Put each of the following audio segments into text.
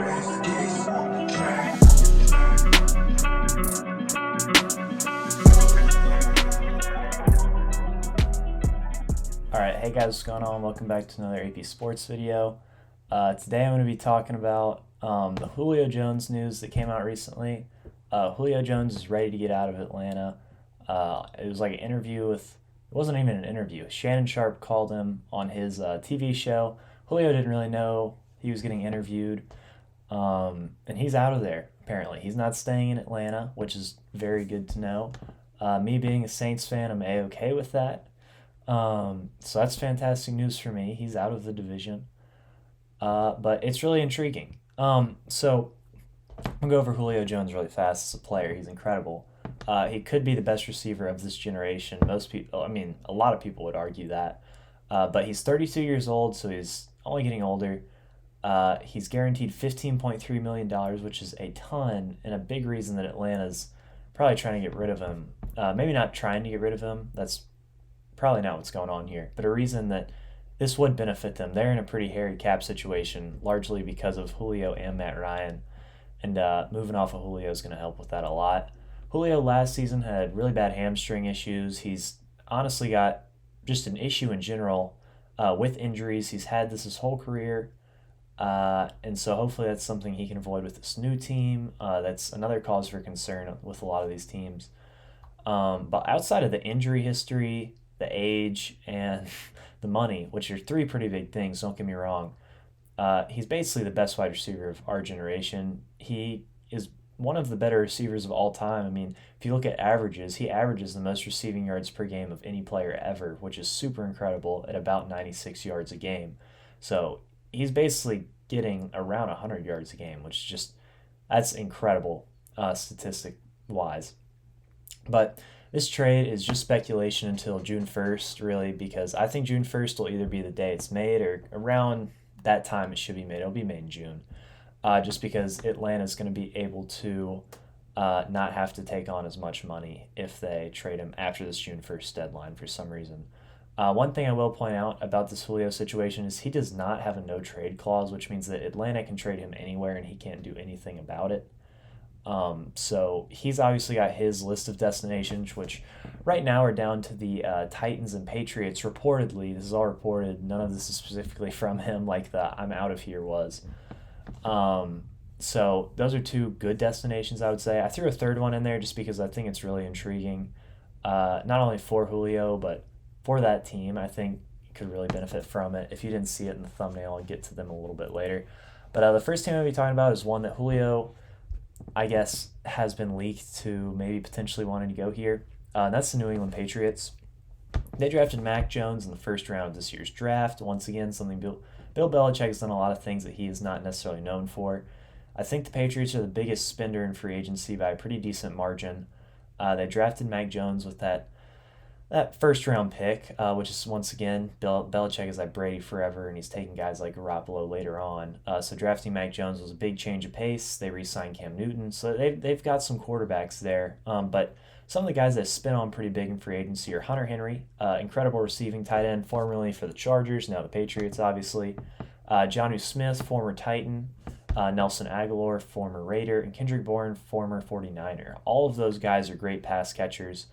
Alright, hey guys, what's going on? Welcome back to another AP Sports video. Today I'm going to be talking about the Julio Jones news that came out recently. Julio Jones is ready to get out of Atlanta. It was like an interview it wasn't even an interview. Shannon Sharpe called him on his TV show. Julio didn't really know he was getting interviewed. And he's out of there, apparently. He's not staying in Atlanta, which is very good to know. Me being a Saints fan, I'm A-okay with that. So that's fantastic news for me. He's out of the division. But it's really intriguing. So I'll go over Julio Jones really fast as a player. He's incredible. He could be the best receiver of this generation. A lot of people would argue that. But he's 32 years old, so he's only getting older. He's guaranteed $15.3 million, which is a ton, and a big reason that Atlanta's probably trying to get rid of him. Maybe not trying to get rid of him. That's probably not what's going on here, but a reason that this would benefit them. They're in a pretty hairy cap situation, largely because of Julio and Matt Ryan, and moving off of Julio is going to help with that a lot. Julio last season had really bad hamstring issues. He's honestly got just an issue in general with injuries. He's had this his whole career, and so hopefully that's something he can avoid with this new team. That's another cause for concern with a lot of these teams. But outside of the injury history, the age, and the money, which are three pretty big things, don't get me wrong. He's basically the best wide receiver of our generation. He is one of the better receivers of all time. I mean, if you look at averages, he averages the most receiving yards per game of any player ever, which is super incredible at about 96 yards a game. So he's basically getting around 100 yards a game, which is that's incredible statistic-wise. But this trade is just speculation until June 1st, really, because I think June 1st will either be the day it's made or around that time it should be made. It'll be made in June, just because Atlanta's going to be able to not have to take on as much money if they trade him after this June 1st deadline for some reason. One thing I will point out about this Julio situation is he does not have a no-trade clause, which means that Atlanta can trade him anywhere and he can't do anything about it. So he's obviously got his list of destinations, which right now are down to the Titans and Patriots. Reportedly, this is all reported. None of this is specifically from him, like the "I'm out of here" was. So those are two good destinations, I would say. I threw a third one in there just because I think it's really intriguing, not only for Julio but for that team. I think you could really benefit from it. If you didn't see it in the thumbnail, I'll get to them a little bit later. But the first team I'll be talking about is one that Julio, I guess, has been leaked to maybe potentially wanting to go here. And that's the New England Patriots. They drafted Mac Jones in the first round of this year's draft. Once again, something Bill Belichick has done a lot of things that he is not necessarily known for. I think the Patriots are the biggest spender in free agency by a pretty decent margin. They drafted Mac Jones with that first-round pick, which is, once again, Belichick is like Brady forever, and he's taking guys like Garoppolo later on. So drafting Mac Jones was a big change of pace. They re-signed Cam Newton, so they've got some quarterbacks there. But some of the guys that spin on pretty big in free agency are Hunter Henry, incredible receiving tight end, formerly for the Chargers, now the Patriots, obviously. Jonnu Smith, former Titan. Nelson Aguilar, former Raider. And Kendrick Bourne, former 49er. All of those guys are great pass catchers.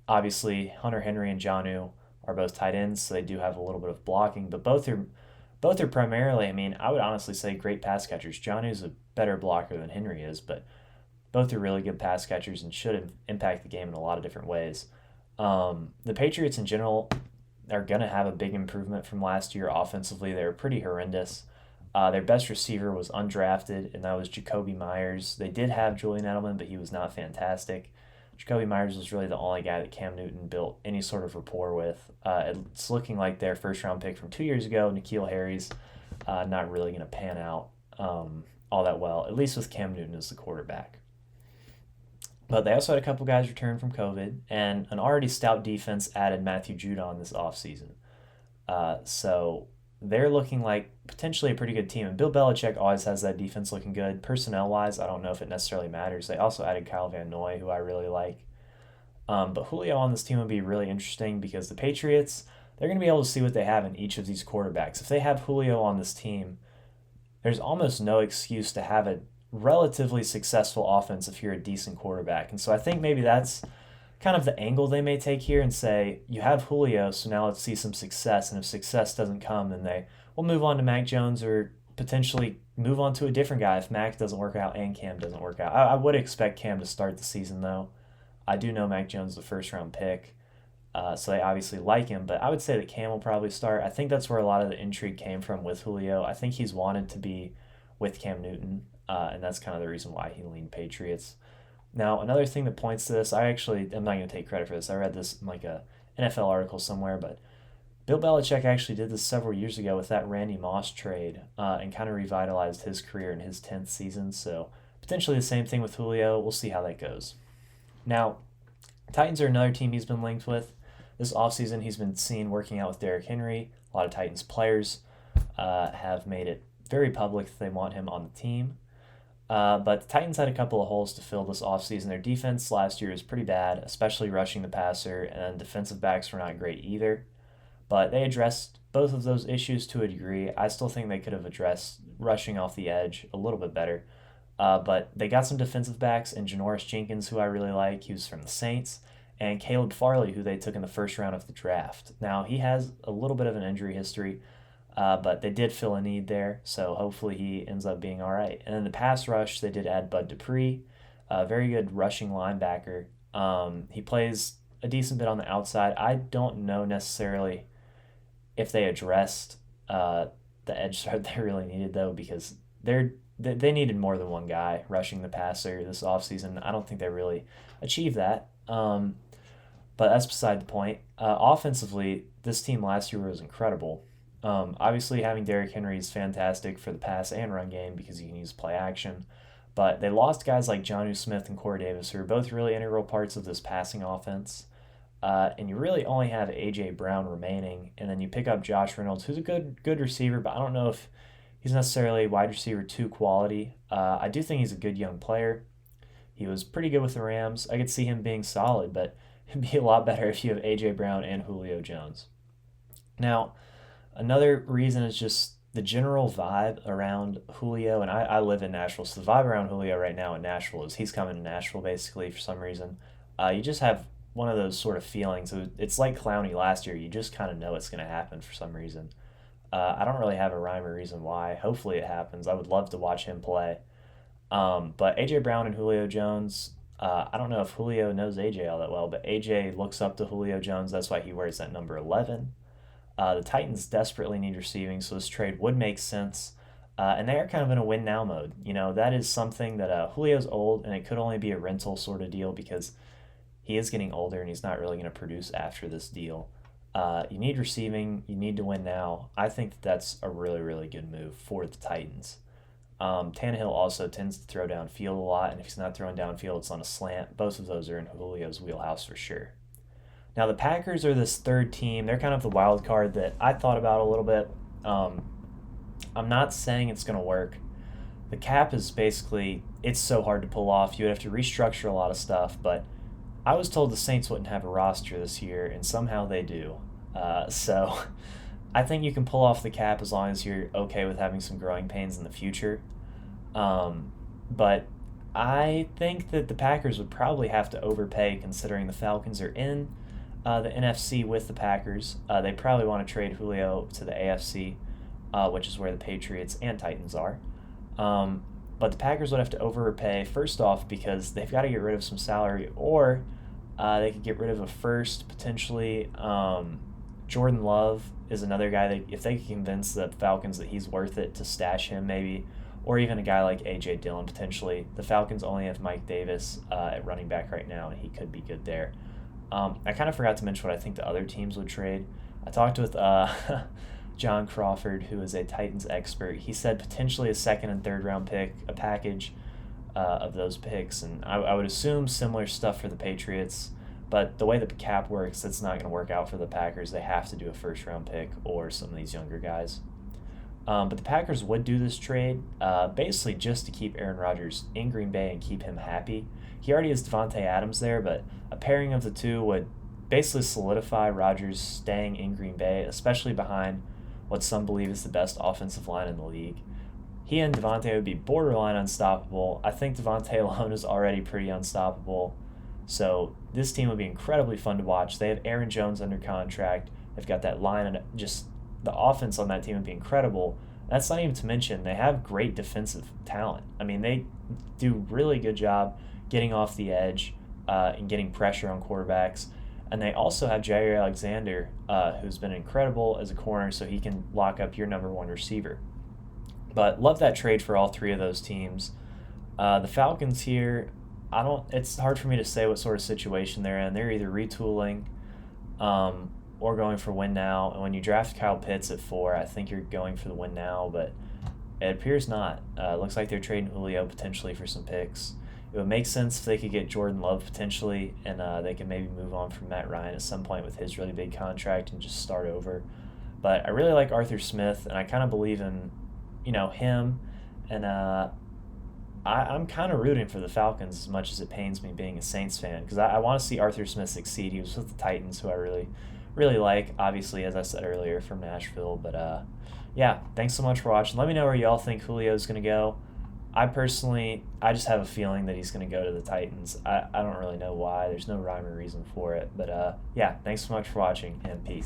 Obviously, Hunter Henry and Jonnu are both tight ends, so they do have a little bit of blocking, but both are primarily, I would honestly say, great pass catchers. Jonnu's a better blocker than Henry is, but both are really good pass catchers and should impact the game in a lot of different ways. The Patriots in general are going to have a big improvement from last year offensively. They were pretty horrendous. Their best receiver was undrafted, and that was Jacoby Myers. They did have Julian Edelman, but he was not fantastic. Jacoby Myers was really the only guy that Cam Newton built any sort of rapport with. It's looking like their first-round pick from 2 years ago, N'Keal Harry's, not really going to pan out all that well, at least with Cam Newton as the quarterback. But they also had a couple guys return from COVID, and an already stout defense added Matthew Judon this offseason. So they're looking like potentially a pretty good team. And Bill Belichick always has that defense looking good. Personnel-wise, I don't know if it necessarily matters. They also added Kyle Van Noy, who I really like. But Julio on this team would be really interesting because the Patriots, they're going to be able to see what they have in each of these quarterbacks. If they have Julio on this team, there's almost no excuse to have a relatively successful offense if you're a decent quarterback. And so I think maybe that's kind of the angle they may take here and say, you have Julio, so now let's see some success. And if success doesn't come, then they will move on to Mac Jones or potentially move on to a different guy if Mac doesn't work out and Cam doesn't work out. I would expect Cam to start the season, though. I do know Mac Jones is the first round pick, so they obviously like him, but I would say that Cam will probably start. I think that's where a lot of the intrigue came from with Julio. I think he's wanted to be with Cam Newton, and that's kind of the reason why he leaned Patriots. Now, another thing that points to this, I'm not going to take credit for this. I read this in like a NFL article somewhere, but Bill Belichick actually did this several years ago with that Randy Moss trade and kind of revitalized his career in his 10th season. So potentially the same thing with Julio. We'll see how that goes. Now, Titans are another team he's been linked with. This offseason, he's been seen working out with Derrick Henry. A lot of Titans players have made it very public that they want him on the team. But the Titans had a couple of holes to fill this offseason. Their defense last year was pretty bad, especially rushing the passer, and defensive backs were not great either. But they addressed both of those issues to a degree. I still think they could have addressed rushing off the edge a little bit better. But they got some defensive backs in Janoris Jenkins, who I really like. He was from the Saints. And Caleb Farley, who they took in the first round of the draft. Now, he has a little bit of an injury history, but they did fill a need there, so hopefully he ends up being all right. And then the pass rush, they did add Bud Dupree, a very good rushing linebacker. He plays a decent bit on the outside. I don't know necessarily if they addressed the edge guard they really needed, though, because they needed more than one guy rushing the passer this offseason. I don't think they really achieved that. But that's beside the point. Offensively, this team last year was incredible. Obviously, having Derrick Henry is fantastic for the pass and run game because he can use play action. But they lost guys like Jonnu Smith and Corey Davis, who are both really integral parts of this passing offense. And you really only have A.J. Brown remaining. And then you pick up Josh Reynolds, who's a good receiver, but I don't know if he's necessarily wide receiver 2 quality. I do think he's a good young player. He was pretty good with the Rams. I could see him being solid, but it'd be a lot better if you have A.J. Brown and Julio Jones. Now, another reason is just the general vibe around Julio, and I live in Nashville, so the vibe around Julio right now in Nashville is he's coming to Nashville basically for some reason. You just have one of those sort of feelings. It's like Clowney last year. You just kind of know it's going to happen for some reason. I don't really have a rhyme or reason why. Hopefully it happens. I would love to watch him play. But A.J. Brown and Julio Jones, I don't know if Julio knows A.J. all that well, but A.J. looks up to Julio Jones. That's why he wears that number 11. The Titans desperately need receiving, so this trade would make sense. And they are kind of in a win-now mode. You know, that is something that Julio's old, and it could only be a rental sort of deal because he is getting older and he's not really going to produce after this deal. You need receiving. You need to win now. I think that's a really, really good move for the Titans. Tannehill also tends to throw downfield a lot, and if he's not throwing downfield, it's on a slant. Both of those are in Julio's wheelhouse for sure. Now, the Packers are this third team. They're kind of the wild card that I thought about a little bit. I'm not saying it's going to work. The cap is basically, it's so hard to pull off. You would have to restructure a lot of stuff, but I was told the Saints wouldn't have a roster this year, and somehow they do. So I think you can pull off the cap as long as you're okay with having some growing pains in the future. But I think that the Packers would probably have to overpay considering the Falcons are in the NFC with the Packers. They probably want to trade Julio to the AFC, which is where the Patriots and Titans are. But the Packers would have to overpay, first off, because they've got to get rid of some salary, or they could get rid of a first, potentially. Jordan Love is another guy that if they could convince the Falcons that he's worth it to stash him maybe, or even a guy like A.J. Dillon potentially. The Falcons only have Mike Davis at running back right now, and he could be good there. I kind of forgot to mention what I think the other teams would trade. I talked with John Crawford, who is a Titans expert. He said potentially a second and third round pick, a package of those picks, and I would assume similar stuff for the Patriots. But the way that the cap works, it's not going to work out for the Packers. They have to do a first-round pick or some of these younger guys. But the Packers would do this trade basically just to keep Aaron Rodgers in Green Bay and keep him happy. He already has Devontae Adams there, but a pairing of the two would basically solidify Rodgers staying in Green Bay, especially behind what some believe is the best offensive line in the league. he and Devontae would be borderline unstoppable. I think Devontae alone is already pretty unstoppable. So this team would be incredibly fun to watch. They have Aaron Jones under contract. They've got that line, and just the offense on that team would be incredible. That's not even to mention they have great defensive talent. I mean, they do really good job getting off the edge and getting pressure on quarterbacks. And they also have Jair Alexander, who's been incredible as a corner, so he can lock up your number one receiver. But love that trade for all three of those teams. The Falcons here, it's hard for me to say what sort of situation they're in. They're either retooling or going for win now. And when you draft Kyle Pitts at 4, I think you're going for the win now, but it appears not. It looks like they're trading Julio potentially for some picks. It would make sense if they could get Jordan Love potentially, and they can maybe move on from Matt Ryan at some point with his really big contract and just start over. But I really like Arthur Smith, and I kind of believe in, him. And I'm kind of rooting for the Falcons as much as it pains me being a Saints fan, because I want to see Arthur Smith succeed. He was with the Titans, who I really, really like, obviously, as I said earlier, from Nashville. But yeah, thanks so much for watching. Let me know where y'all think Julio's going to go. I just have a feeling that he's going to go to the Titans. I don't really know why. There's no rhyme or reason for it. But yeah, thanks so much for watching, and peace.